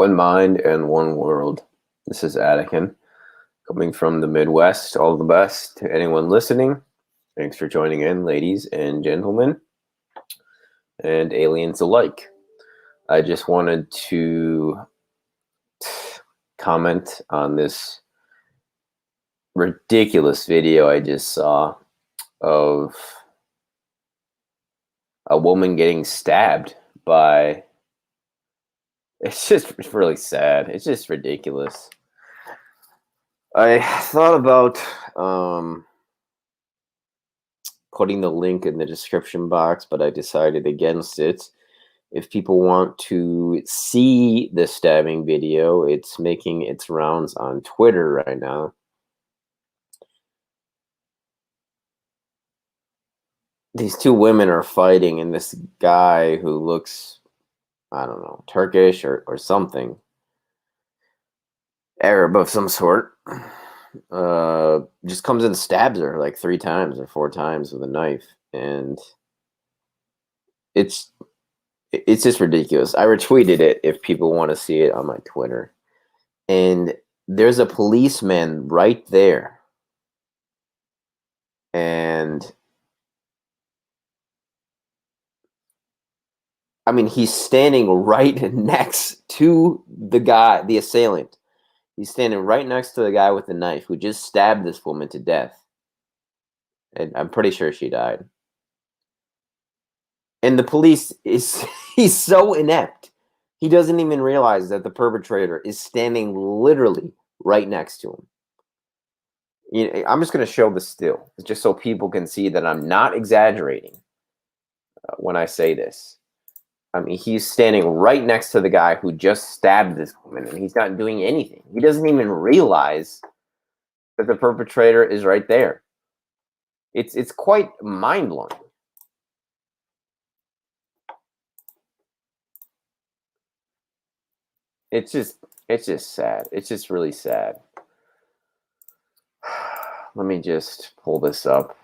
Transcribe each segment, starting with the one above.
One mind and one world. This is Anakin, coming from the Midwest. All the best to anyone listening. Thanks for joining in, ladies and gentlemen, and aliens alike. I just wanted to comment on this ridiculous video I just saw of a woman getting stabbed by... It's really sad. It's just ridiculous. I thought about putting the link in the description box, but I decided against it. If people want to see the stabbing video, it's making its rounds on Twitter right now. These two women are fighting, and this guy who looks, I don't know, Turkish or something, Arab of some sort, just comes and stabs her like 3 times or 4 times with a knife, and it's just ridiculous. I retweeted it if people want to see it on my Twitter, and there's a policeman right there, and I mean, he's standing right next to the guy, the assailant. He's standing right next to the guy with the knife who just stabbed this woman to death. And I'm pretty sure she died. And the police he's so inept. He doesn't even realize that the perpetrator is standing literally right next to him. You know, I'm just going to show the still, just so people can see that I'm not exaggerating when I say this. I mean, he's standing right next to the guy who just stabbed this woman, and he's not doing anything. He doesn't even realize that the perpetrator is right there. It's quite mind-blowing. It's just sad. It's just really sad. Let me just pull this up.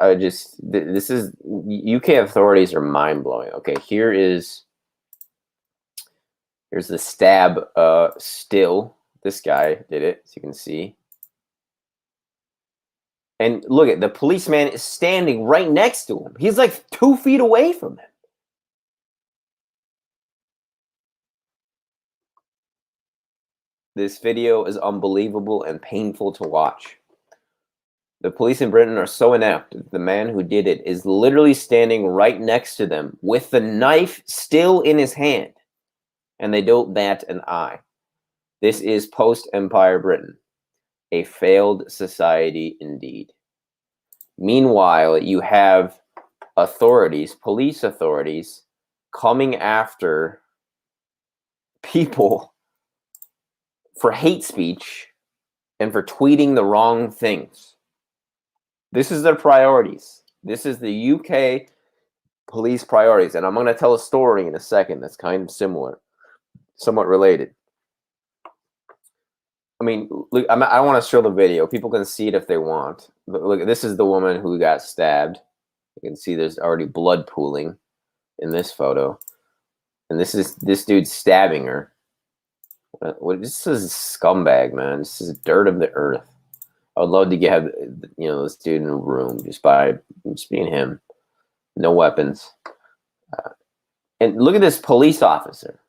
This is, UK authorities are mind-blowing. Okay, here's the stab still. This guy did it, as you can see. And look at the policeman is standing right next to him. He's like 2 feet away from him. This video is unbelievable and painful to watch. The police in Britain are so inept. The man who did it is literally standing right next to them with the knife still in his hand, and they don't bat an eye. This is post-Empire Britain, a failed society indeed. Meanwhile, you have authorities, police authorities, coming after people for hate speech and for tweeting the wrong things. This is their priorities. This is the UK police priorities. And I'm going to tell a story in a second that's kind of similar, somewhat related. I mean, look, I want to show the video. People can see it if they want. But look, this is the woman who got stabbed. You can see there's already blood pooling in this photo. And this is this dude stabbing her. This is a scumbag, man. This is dirt of the earth. I would love to have, you know, this dude in a room just being him, no weapons. And look at this police officer.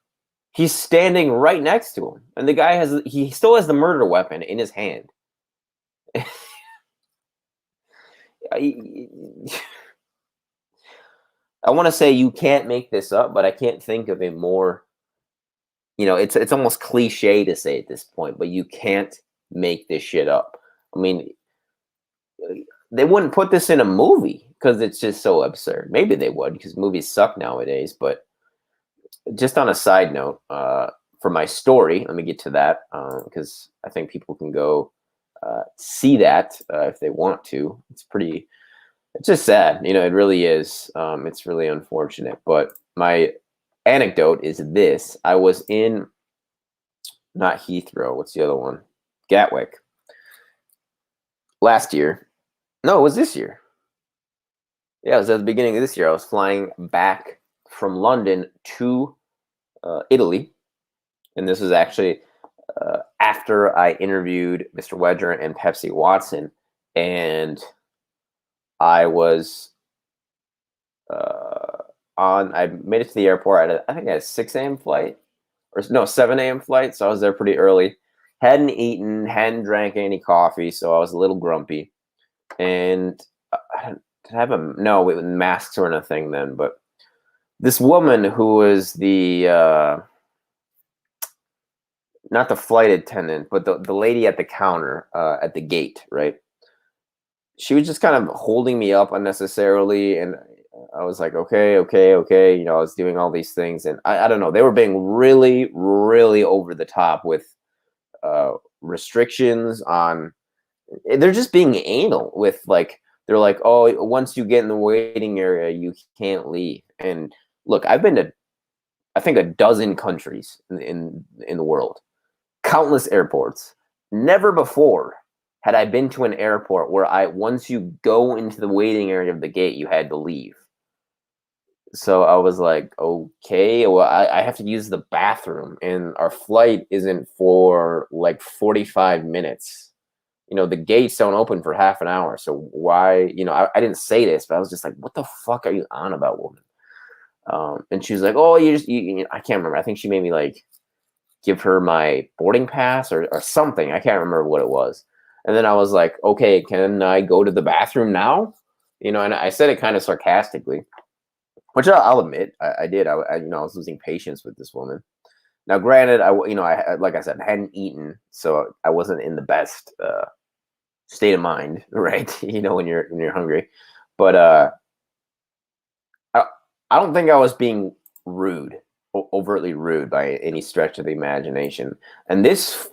He's standing right next to him, and the guy he still has the murder weapon in his hand. I want to say you can't make this up, but I can't think of a more, you know, it's almost cliche to say at this point, but you can't make this shit up. I mean, they wouldn't put this in a movie because it's just so absurd. Maybe they would, because movies suck nowadays. But just on a side note, for my story, let me get to that, because I think people can go see that if they want to. It's just sad. You know, it really is. It's really unfortunate. But my anecdote is this. I was in, not Heathrow, what's the other one? Gatwick. Last year. No, it was this year. Yeah, it was at the beginning of this year. I was flying back from London to Italy. And this was actually after I interviewed Mr. Wedger and Pepsi Watson, and I was I made it to the airport at I think I had a 6 a.m. flight, or no, 7 a.m. flight. So I was there pretty early. Hadn't eaten, hadn't drank any coffee, so I was a little grumpy. And did I have a no? Masks weren't a thing then, but this woman who was the not the flight attendant, but the lady at the counter at the gate, right? She was just kind of holding me up unnecessarily, and I was like, okay, okay, okay. I was doing all these things, and I don't know. They were being really, really over the top with restrictions on. They're just being anal with like they're like, oh, once you get in the waiting area, you can't leave. And look, I've been to I think a dozen countries in the world, countless airports. Never before had I been to an airport where once you go into the waiting area of the gate, you had to leave. So I was like, okay, well, I have to use the bathroom, and our flight isn't for like 45 minutes. The gates don't open for half an hour. So why, I didn't say this, but I was just like, what the fuck are you on about, woman? And she was like, oh, I can't remember. I think she made me like give her my boarding pass or something. I can't remember what it was. And then I was like, okay, can I go to the bathroom now? And I said it kind of sarcastically, which I'll admit I did. I was losing patience with this woman. Now, granted, I like I said, hadn't eaten, so I wasn't in the best state of mind, right? When you're hungry, but I don't think I was being rude, overtly rude by any stretch of the imagination. And this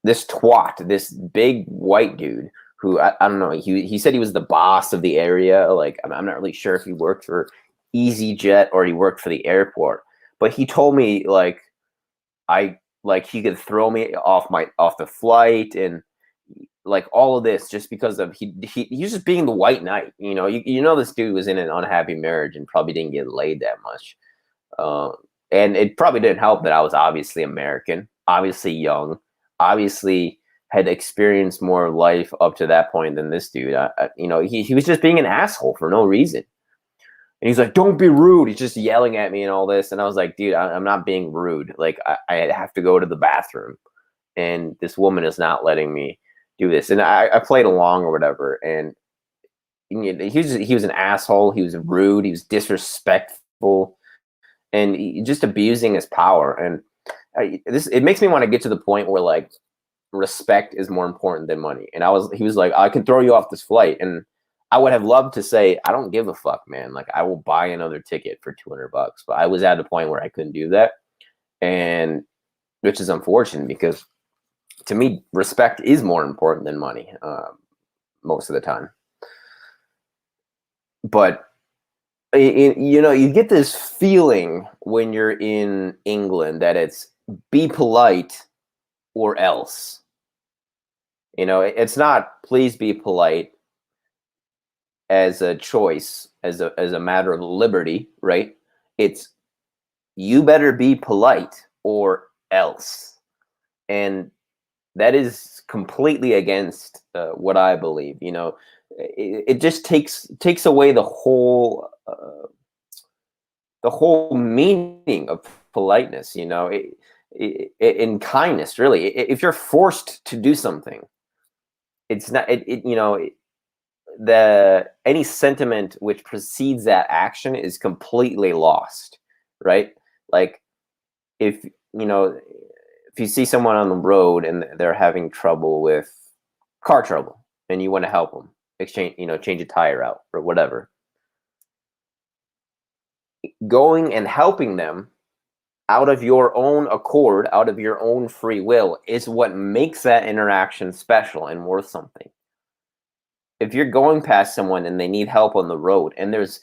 twat, this big white dude who I don't know, he said he was the boss of the area. Like I'm not really sure if he worked for EasyJet or he worked for the airport, but he told me like he could throw me off the flight and like all of this just because of he was just being the white knight. This dude was in an unhappy marriage and probably didn't get laid that much. And it probably didn't help that I was obviously American, obviously young, obviously had experienced more life up to that point than this dude. He was just being an asshole for no reason. And he's like, don't be rude. He's just yelling at me and all this. And I was like, dude, I'm not being rude. Like, I have to go to the bathroom. And this woman is not letting me do this. And I played along or whatever. And he was an asshole. He was rude. He was disrespectful. And just abusing his power. And it makes me want to get to the point where, like, respect is more important than money. And he was like, I can throw you off this flight. And I would have loved to say, I don't give a fuck, man. Like, I will buy another ticket for $200. But I was at a point where I couldn't do that. And which is unfortunate because to me, respect is more important than money most of the time. But, you get this feeling when you're in England that it's be polite or else. It's not please be polite as a choice, as a matter of liberty, right? It's you better be polite or else. And that is completely against what I believe. It just takes away the whole meaning of politeness. In kindness, really. If you're forced to do something, it's not. Any sentiment which precedes that action is completely lost, right? Like if you see someone on the road and they're having trouble with car trouble and you want to help them change a tire out or whatever, going and helping them out of your own accord, out of your own free will, is what makes that interaction special and worth something. If you're going past someone and they need help on the road and there's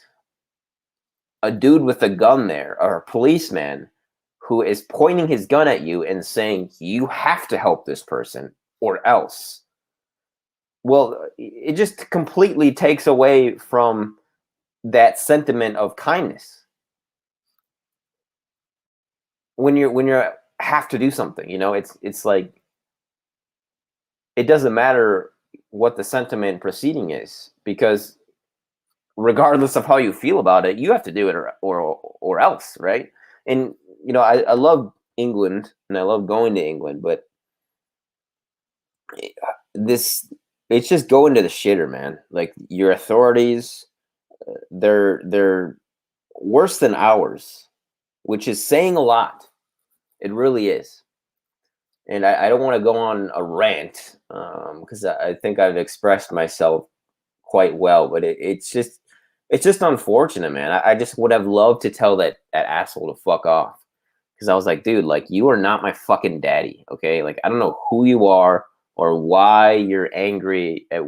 a dude with a gun there or a policeman who is pointing his gun at you and saying, you have to help this person or else. Well, it just completely takes away from that sentiment of kindness. When you're have to do something. It's like it doesn't matter what the sentiment proceeding is, because regardless of how you feel about it, you have to do it, or else, right? And I love England and I love going to England, but this it's just going to the shitter, man. Like, your authorities, they're worse than ours, which is saying a lot. It really is. And I don't want to go on a rant, because I think I've expressed myself quite well, but it's just unfortunate, man. I just would have loved to tell that asshole to fuck off, because I was like, dude, like, you are not my fucking daddy, okay? Like, I don't know who you are or why you're angry at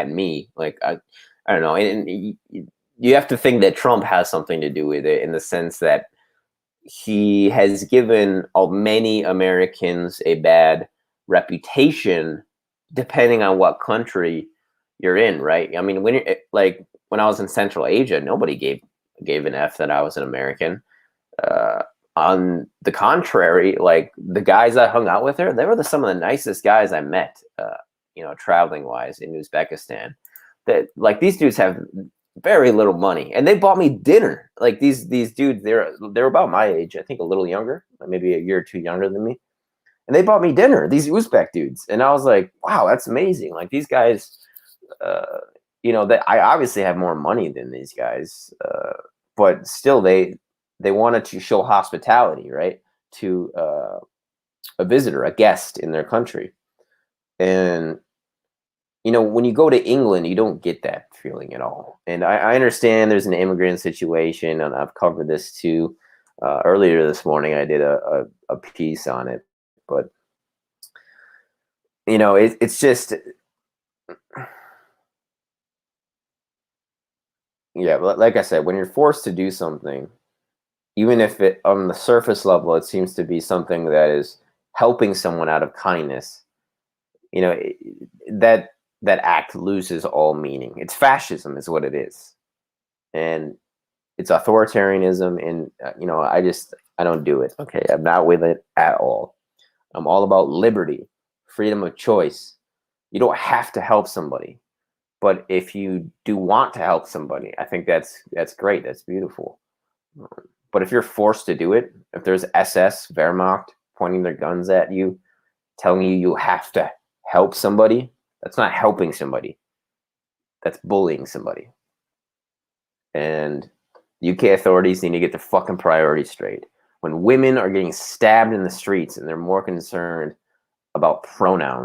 me. Like, I don't know. And you have to think that Trump has something to do with it, in the sense that he has given many Americans a bad reputation, depending on what country you're in, right? I mean, when I was in Central Asia, nobody gave an F that I was an American. Uh, on the contrary, like, the guys I hung out with there, they were some of the nicest guys I met, traveling wise in Uzbekistan. That, like, these dudes have very little money, and they bought me dinner. Like, these dudes, they're about my age, I think a little younger, maybe a year or two younger than me, and they bought me dinner. These Uzbek dudes, and I was like, wow, that's amazing. Like, these guys, that I obviously have more money than these guys, but still, they wanted to show hospitality, right, to a visitor, a guest in their country. And when you go to England, you don't get that feeling at all. And I understand there's an immigrant situation, and I've covered this too. Earlier this morning, I did a piece on it, but it's just, yeah. But like I said, when you're forced to do something, even if it on the surface level it seems to be something that is helping someone out of kindness, you know it- that that act loses all meaning. It's fascism, is what it is, and it's authoritarianism. And I don't do it. Okay, I'm not with it at all. I'm all about liberty, freedom of choice. You don't have to help somebody, but if you do want to help somebody, I think that's great. That's beautiful. But if you're forced to do it, if there's SS, Wehrmacht pointing their guns at you, telling you have to help somebody, that's not helping somebody. That's bullying somebody. And UK authorities need to get their fucking priorities straight. When women are getting stabbed in the streets and they're more concerned about pronouns